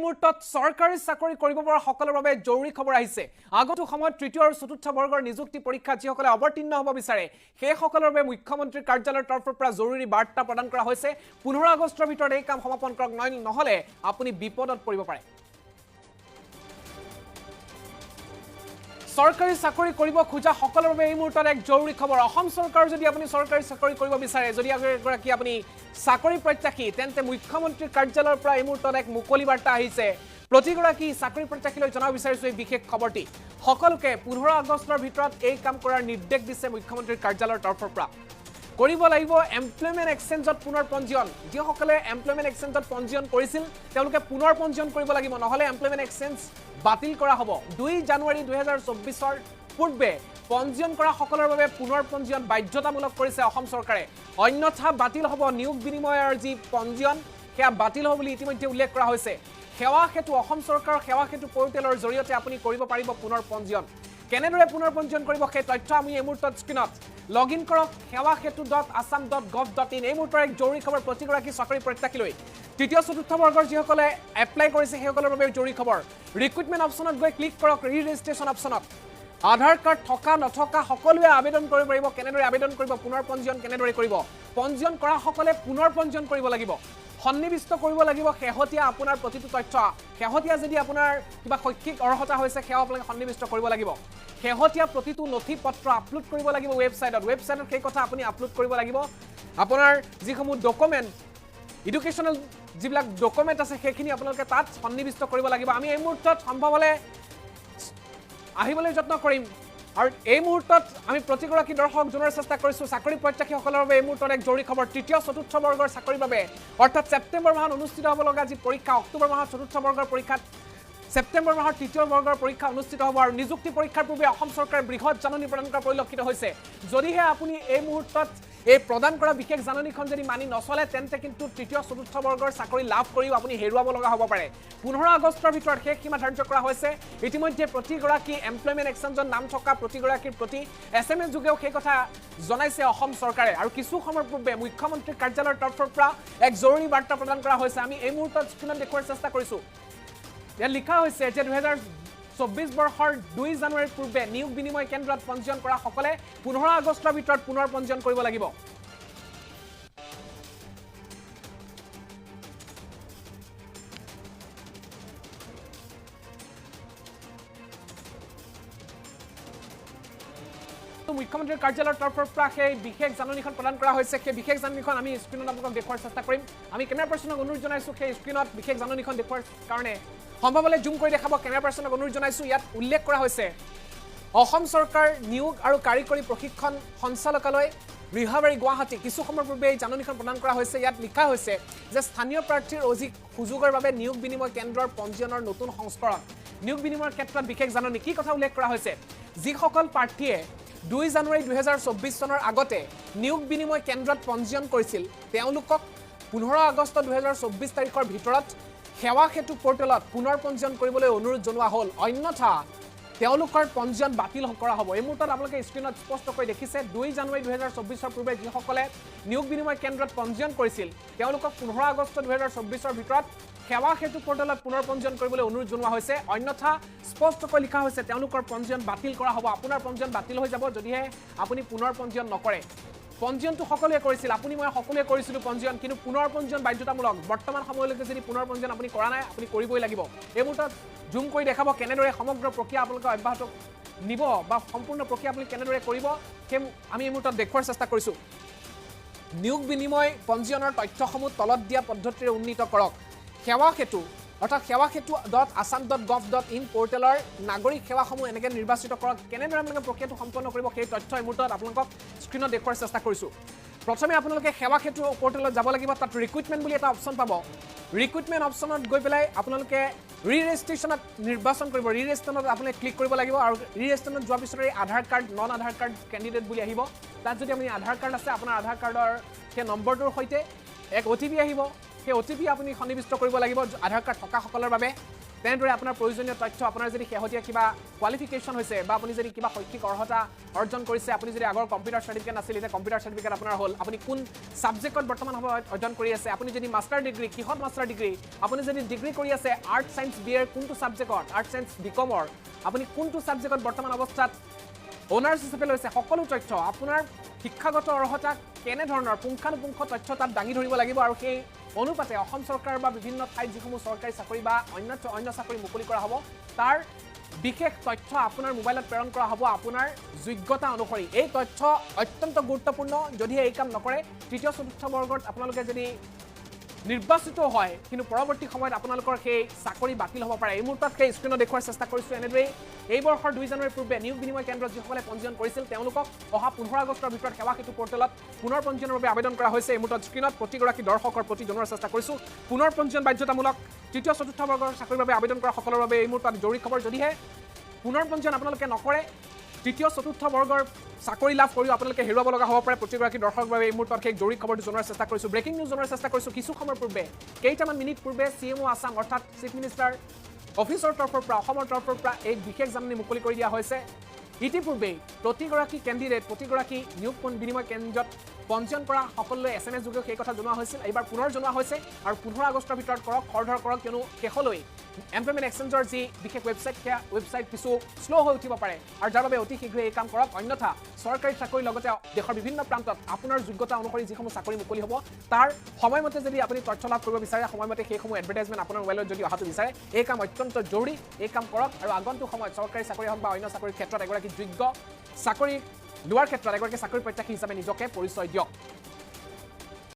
মুহূৰ্তত চৰকাৰী চাকৰি কৰিব পৰা সকলৰ বাবে জৰুৰী খবৰ আহিছে। আগন্তুক সময়ত তৃতীয় আৰু চতুৰ্থ বৰ্গৰ নিযুক্তি পৰীক্ষা যিসকলে অৱতীৰ্ণ হ'ব বিচাৰে সেই সকলৰ বাবে মুখ্যমন্ত্ৰীৰ কাৰ্যালয়ৰ তৰফৰ পৰা জৰুৰী বাৰ্তা প্ৰদান কৰা হৈছে। 15 আগষ্টৰ ভিতৰত এই কাম সমাপন কৰক, নহলে আপুনি বিপদত পৰিব পাৰে। চৰকাৰী চাকৰি কৰিব খোজা সকলৰ বাবে এই মুহূৰ্তত এক জৰুৰী খবৰ। অসম চৰকাৰ যদি আপুনি চৰকাৰী চাকৰি কৰিব বিচাৰে, যদি এগৰাকী আপুনি চাকৰি প্ৰত্যাশী, তেন্তে মুখ্যমন্ত্ৰীৰ কাৰ্যালয়ৰ পৰা এই মুহূৰ্তত এক মুকলি বাৰ্তা আহিছে। প্ৰতিগৰাকী চাকৰি প্ৰত্যাশীলৈ জনাব বিচাৰিছো এই বিশেষ খবৰটি। সকলোকে 15 আগষ্টৰ ভিতৰত এই কাম কৰাৰ নিৰ্দেশ দিছে মুখ্যমন্ত্ৰীৰ কাৰ্যালয়ৰ তৰফৰ পৰা। কৰিব লাগিব এমপ্লয়মেণ্ট এক্সচেঞ্জত পুনৰ পঞ্জীয়ন। যিসকলে এমপ্লয়মেণ্ট এক্সচেঞ্জত পঞ্জীয়ন কৰিছিল তেওঁলোকে পুনৰ পঞ্জীয়ন কৰিব লাগিব, নহলে এমপ্লয়মেণ্ট এক্সচেঞ্জ বাতিল কৰা হ'ব। 2 জানুৱাৰী 2024 পূৰ্বে পঞ্জীয়ন কৰা সকলৰ বাবে পুনৰ পঞ্জীয়ন বাধ্যতামূলক কৰিছে অসম চৰকাৰে। অন্যথা বাতিল হ'ব নিয়োগ বিনিময়ৰ যি পঞ্জীয়ন, সেয়া বাতিল হ'ব বুলি ইতিমধ্যে উল্লেখ কৰা হৈছে। সেৱা সেতু, অসম চৰকাৰৰ সেৱা সেতু পৰ্টেলৰ জৰিয়তে আপুনি কৰিব পাৰিব পুনৰ পঞ্জীয়ন। কেনেদৰে পুনৰ পঞ্জীয়ন কৰিব সেই তথ্য আমি এই মুহূৰ্তত স্ক্ৰীনত লগ ইন কৰক sewasetu.assam.gov.in। এই মুহূৰ্তৰ এক জৰুৰী খবৰ প্ৰতিগৰাকী চাকৰি প্ৰত্যাশীলৈ। তৃতীয় চতুৰ্থ বৰ্গৰ যিসকলে এপ্লাই কৰিছে সেইসকলৰ বাবে জৰুৰী খবৰ। ৰিক্ৰুটমেণ্ট অপশ্যনত গৈ ক্লিক কৰক ৰি ৰেজিষ্ট্ৰেশ্যন অপশ্যনত। আধাৰ কাৰ্ড থকা নথকা সকলোৱে আবেদন কৰিব পাৰিব। কেনেদৰে আবেদন কৰিব, পুনৰ পঞ্জীয়ন কেনেদৰে কৰিব, পঞ্জীয়ন কৰা সকলে পুনৰ পঞ্জীয়ন কৰিব লাগিব, সন্নিবিষ্ট কৰিব লাগিব শেহতীয়া আপোনাৰ প্ৰতিটো তথ্য। শেহতীয়া যদি আপোনাৰ কিবা শৈক্ষিক অৰ্হতা হৈছে সেয়া আপোনালোকে সন্নিবিষ্ট কৰিব লাগিব। শেহতীয়া প্ৰতিটো নথি পত্ৰ আপলোড কৰিব লাগিব ৱেবছাইটত সেই কথা আপুনি আপলোড কৰিব লাগিব। আপোনাৰ যিসমূহ ডকুমেণ্ট, এডুকেশ্যনেল যিবিলাক ডকুমেণ্ট আছে সেইখিনি আপোনালোকে তাত সন্নিবিষ্ট কৰিব লাগিব। আমি এই মুহূৰ্তত সম্ভৱ হ'লে আহিবলৈ যত্ন কৰিম। আৰু এই মুহূৰ্তত আমি প্ৰতিগৰাকী দৰ্শক জনাৰ চেষ্টা কৰিছোঁ চাকৰি প্ৰত্যাশীসকলৰ বাবে এই মুহূৰ্তত এক জৰুৰী খবৰ। তৃতীয় চতুৰ্থ বৰ্গৰ চাকৰিৰ বাবে অৰ্থাৎ ছেপ্টেম্বৰ মাহত অনুষ্ঠিত হ'ব লগা যি পৰীক্ষা, অক্টোবৰ মাহত চতুৰ্থ বৰ্গৰ পৰীক্ষাত ছেপ্টেম্বৰ মাহৰ তৃতীয় বৰ্গৰ পৰীক্ষা অনুষ্ঠিত হ'ব। আৰু নিযুক্তি পৰীক্ষাৰ পূৰ্বে অসম চৰকাৰে বৃহৎ জাননী প্ৰদান কৰা পৰিলক্ষিত হৈছে। যদিহে আপুনি এই মুহূৰ্তত এই প্ৰদান কৰা বিশেষ জাননীখন যদি মানি নচলে, তেন্তে কিন্তু তৃতীয় চতুৰ্থ বৰ্গৰ চাকৰি লাভ কৰিও আপুনি হেৰুৱাব লগা হ'ব পাৰে। 15 আগষ্টৰ ভিতৰত শেষ সীমা ধাৰ্য কৰা হৈছে। ইতিমধ্যে প্ৰতিগৰাকী এমপ্লয়মেণ্ট এক্সচেঞ্জত নাম থকা প্ৰতিগৰাকীৰ প্ৰতি SMS যোগেও সেই কথা জনাইছে অসম চৰকাৰে। আৰু কিছু সময়ৰ পূৰ্বে মুখ্যমন্ত্ৰীৰ কাৰ্যালয়ৰ তৰফৰ পৰা এক জৰুৰী বাৰ্তা প্ৰদান কৰা হৈছে। আমি এই মুহূৰ্তত স্ক্ৰীনত দেখুওৱাৰ চেষ্টা কৰিছোঁ। ইয়াত লিখা হৈছে যে 2024 বৰ্ষৰ 2 জানুৱাৰীৰ পূৰ্বে নিয়োগ বিনিময় কেন্দ্ৰত পঞ্জীয়ন কৰা সকলে 15 আগষ্টৰ ভিতৰত পুনৰ পঞ্জীয়ন কৰিব লাগিব। মুখ্যমন্ত্ৰীৰ কাৰ্যালয়ৰ তৰফৰ পৰা সেই বিশেষ জাননীখন প্ৰদান কৰা হৈছে। সেই বিশেষ জাননীখন আমি স্ক্ৰীনত আপোনালোকক দেখুওৱাৰ চেষ্টা কৰিম। আমি কেমেৰা পাৰ্চনক অনুৰোধ জনাইছোঁ সেই স্ক্ৰীনত বিশেষ জাননীখন দেখুওৱাৰ কাৰণে সম্ভৱ হ'লে জুম কৰি দেখাব। কেমেৰা পাৰ্চনক অনুৰোধ জনাইছোঁ। ইয়াত উল্লেখ কৰা হৈছে অসম চৰকাৰ নিয়োগ আৰু কাৰিকৰী প্ৰশিক্ষণ সঞ্চালকালয় ৰিহাবাৰী গুৱাহাটী কিছু সময়ৰ পূৰ্বে এই জাননীখন প্ৰদান কৰা হৈছে। ইয়াত লিখা হৈছে যে স্থানীয় প্ৰাৰ্থীৰ অধিক সুযোগৰ বাবে নিয়োগ বিনিময় কেন্দ্ৰৰ পঞ্জীয়নৰ নতুন সংস্কৰণ। নিয়োগ বিনিময়ৰ ক্ষেত্ৰত বিশেষ জাননী কি কথা উল্লেখ কৰা হৈছে, যিসকল প্ৰাৰ্থীয়ে 2 জানুৱাৰী 2024 চনৰ আগতে নিয়োগ বিনিময় কেন্দ্ৰত পঞ্জীয়ন কৰিছিল তেওঁলোকক 15 আগষ্ট 2024 তাৰিখৰ ভিতৰত সেৱা সেতু পৰ্টেলত পুনৰ পঞ্জীয়ন কৰিবলৈ অনুৰোধ জনোৱা হ'ল। অন্যথা তেওঁলোকৰ পঞ্জীয়ন বাতিল কৰা হ'ব। এই মুহূৰ্তত আপোনালোকে স্ক্ৰীনত স্পষ্টকৈ দেখিছে 2 জানুৱাৰী 2024 পূৰ্বে যিসকলে নিয়োগ বিনিময় কেন্দ্ৰত পঞ্জীয়ন কৰিছিল তেওঁলোকক 15 আগষ্ট 2024 ভিতৰত সেৱা সেতু পৰ্টেলত পুনৰ পঞ্জীয়ন কৰিবলৈ অনুৰোধ জনোৱা হৈছে। অন্যথা স্পষ্টকৈ লিখা হৈছে তেওঁলোকৰ পঞ্জীয়ন বাতিল কৰা হ'ব। আপোনাৰ পঞ্জীয়ন বাতিল হৈ যাব যদিহে আপুনি পুনৰ পঞ্জীয়ন নকৰে। পঞ্জীয়নটো সকলোৱে কৰিছিল, আপুনি মই সকলোৱে কৰিছিলোঁ পঞ্জীয়ন, কিন্তু পুনৰ পঞ্জীয়ন বাধ্যতামূলক। বৰ্তমান সময়লৈকে যদি পুনৰ পঞ্জীয়ন আপুনি কৰা নাই আপুনি কৰিবই লাগিব। এই মুহূৰ্তত জুম কৰি দেখাব কেনেদৰে সমগ্ৰ প্ৰক্ৰিয়া আপোনালোকে অব্যাহত নিব বা সম্পূৰ্ণ প্ৰক্ৰিয়া আপুনি কেনেদৰে কৰিব সেই আমি এই মুহূৰ্তত দেখুওৱাৰ চেষ্টা কৰিছোঁ। নিয়োগ বিনিময় পঞ্জীয়নৰ তথ্যসমূহ তলত দিয়া পদ্ধতিৰে উন্নীত কৰক। সেৱা সেতু অৰ্থাৎ sewasetu.assam.gov.in পৰ্টেলৰ নাগৰিক সেৱাসমূহ এনেকৈ নিৰ্বাচিত কৰক। কেনেদৰে আপোনালোকে প্ৰক্ৰিয়াটো সম্পন্ন কৰিব সেই তথ্য এই মুহূৰ্তত আপোনালোকক স্ক্ৰীনত দেখুওৱাৰ চেষ্টা কৰিছোঁ। প্ৰথমে আপোনালোকে সেৱা সেতু পৰ্টেলত যাব লাগিব। তাত ৰিক্ৰুটমেণ্ট বুলি এটা অপশ্যন পাব। ৰিক্ৰুটমেণ্ট অপশ্যনত গৈ পেলাই আপোনালোকে ৰি ৰেজিষ্ট্ৰেশ্যনত নিৰ্বাচন কৰিব। ৰি ৰেজিষ্ট্ৰেশ্যনত আপোনালোকে ক্লিক কৰিব লাগিব। আৰু ৰি ৰেজিষ্ট্ৰেশ্যনত যোৱাৰ পিছতে আধাৰ কাৰ্ড নন আধাৰ কাৰ্ড কেণ্ডিডেট বুলি আহিব। তাত যদি আপুনি আধাৰ কাৰ্ড আছে আপোনাৰ আধাৰ কাৰ্ডৰ সেই নম্বৰটোৰ সৈতে এক OTP আহিব। সেই OTP আপুনি সন্নিবিষ্ট কৰিব লাগিব আধাৰ কাৰ্ড থকা সকলৰ বাবে। তেনেদৰে আপোনাৰ প্ৰয়োজনীয় তথ্য আপোনাৰ যদি শেহতীয়া কিবা কোৱালিফিকেশ্যন হৈছে বা আপুনি যদি কিবা শৈক্ষিক অৰ্হতা অৰ্জন কৰিছে আপুনি যদি আগৰ কম্পিউটাৰ চাৰ্টিফিকেট নাছিল এতিয়া কম্পিউটাৰ চাৰ্টিফিকেট আপোনাৰ হ'ল আপুনি কোন ছাবজেক্টত বৰ্তমান সময়ত অধ্যয়ন কৰি আছে আপুনি যদি মাষ্টাৰ ডিগ্ৰী কিহত মাষ্টাৰ ডিগ্ৰী আপুনি যদি ডিগ্ৰী কৰি আছে আৰ্ট ছায়েন্স বি এৰ কোনটো ছাবজেক্টত আৰ্ট ছায়েন্স বিকমৰ আপুনি কোনটো ছাবজেক্টত বৰ্তমান অৱস্থাত অনাৰ্ছ হিচাপে লৈছে সকলো তথ্য আপোনাৰ শিক্ষাগত অৰ্হতা কেনেধৰণৰ পুংখানুপুংখ তথ্য তাত দাঙি ধৰিব লাগিব আৰু সেই অনুপাতে অসম চৰকাৰ বা বিভিন্ন ঠাইত যিসমূহ চৰকাৰী চাকৰি বা অন্য চাকৰি মুকলি কৰা হ'ব তাৰ বিশেষ তথ্য আপোনাৰ মোবাইলত প্ৰেৰণ কৰা হ'ব আপোনাৰ যোগ্যতা অনুসৰি এই তথ্য অত্যন্ত গুৰুত্বপূৰ্ণ যদিহে এই কাম নকৰে তৃতীয় চতুৰ্থ বৰ্গত আপোনালোকে যদি নিৰ্বাচিত হয় কিন্তু পৰৱৰ্তী সময়ত আপোনালোকৰ সেই চাকৰি বাতিল হ'ব পাৰে এই মুহূৰ্তত সেই স্ক্ৰীনত দেখুৱাৰ চেষ্টা কৰিছোঁ এনেদৰেই এই বৰ্ষৰ 2 জানুৱাৰীৰ পূৰ্বে নিয়োগ বিনিময় কেন্দ্ৰত যিসকলে পঞ্জীয়ন কৰিছিল তেওঁলোকক অহা 15 আগষ্টৰ ভিতৰত সেৱা সেতু পৰ্টেলত পুনৰ পঞ্জীয়নৰ বাবে আবেদন কৰা হৈছে এই মুহূৰ্তত স্ক্ৰীনত প্ৰতিগৰাকী দৰ্শকৰ প্ৰতি জনোৱাৰ চেষ্টা কৰিছোঁ পুনৰ পঞ্জীয়ন বাধ্যতামূলক তৃতীয় চতুৰ্থ বৰ্গৰ চাকৰিৰ বাবে আবেদন কৰা সকলৰ বাবে এই মুহূৰ্তত জৰুৰী খবৰ যদিহে পুনৰ পঞ্জীয়ন আপোনালোকে নকৰে তৃতীয় চতুৰ্থ বৰ্গৰ চাকৰি লাভ কৰিও আপোনালোকে হেৰুৱাব লগা হ'ব পাৰে প্ৰতিগৰাকী দৰ্শকৰ বাবে এই মুহূৰ্তত সেই জৰুৰী খবৰটো জনোৱাৰ চেষ্টা কৰিছোঁ ব্ৰেকিং নিউজ জনোৱাৰ চেষ্টা কৰিছোঁ কিছু সময়ৰ পূৰ্বে কেইটামান মিনিট পূৰ্বে CMO আছাম অৰ্থাৎ চিফ মিনিষ্টাৰ অফিচৰ তৰফৰ পৰা অসমৰ তৰফৰ পৰা এক বিশেষ জাননী মুকলি কৰি দিয়া হৈছে ইতিপূৰ্বেই প্ৰতিগৰাকী কেণ্ডিডেট প্ৰতিগৰাকী নিয়োগ বিনিময় কেন্দ্ৰত পঞ্জীয়ন কৰা সকলোৱে SMS যোগেও সেই কথা জনোৱা হৈছিল এইবাৰ পুনৰ জনোৱা হৈছে আৰু 15 আগষ্টৰ ভিতৰত কৰক খৰধৰ কৰক কিয়নো শেষলৈ এমপ্লয়মেণ্ট এক্সচেঞ্জৰ যি বিশেষ ৱেবছাইট সেয়া ৱেবছাইট কিছু শ্ল' হৈ উঠিব পাৰে আৰু যাৰ বাবে অতি শীঘ্ৰে এই কাম কৰক অন্যথা চৰকাৰী চাকৰিৰ লগতে দেশৰ বিভিন্ন প্ৰান্তত আপোনাৰ যোগ্যতা অনুসৰি যিসমূহ চাকৰি মুকলি হ'ব তাৰ সময়মতে যদি আপুনি তথ্য লাভ কৰিব বিচাৰে সময়মতে সেইসমূহ এডভাৰটাইজমেণ্ট আপোনাৰ মোবাইলত যদি অহাটো বিচাৰে এই কাম অত্যন্ত জৰুৰী এই কাম কৰক আৰু আগন্তুক সময়ত চৰকাৰী চাকৰি হওক বা অন্য চাকৰিৰ ক্ষেত্ৰত এগৰাকী যোগ্য চাকৰি লোৱাৰ ক্ষেত্ৰত এগৰাকী চাকৰি প্ৰত্যাশী হিচাপে নিজকে পৰিচয় দিয়ক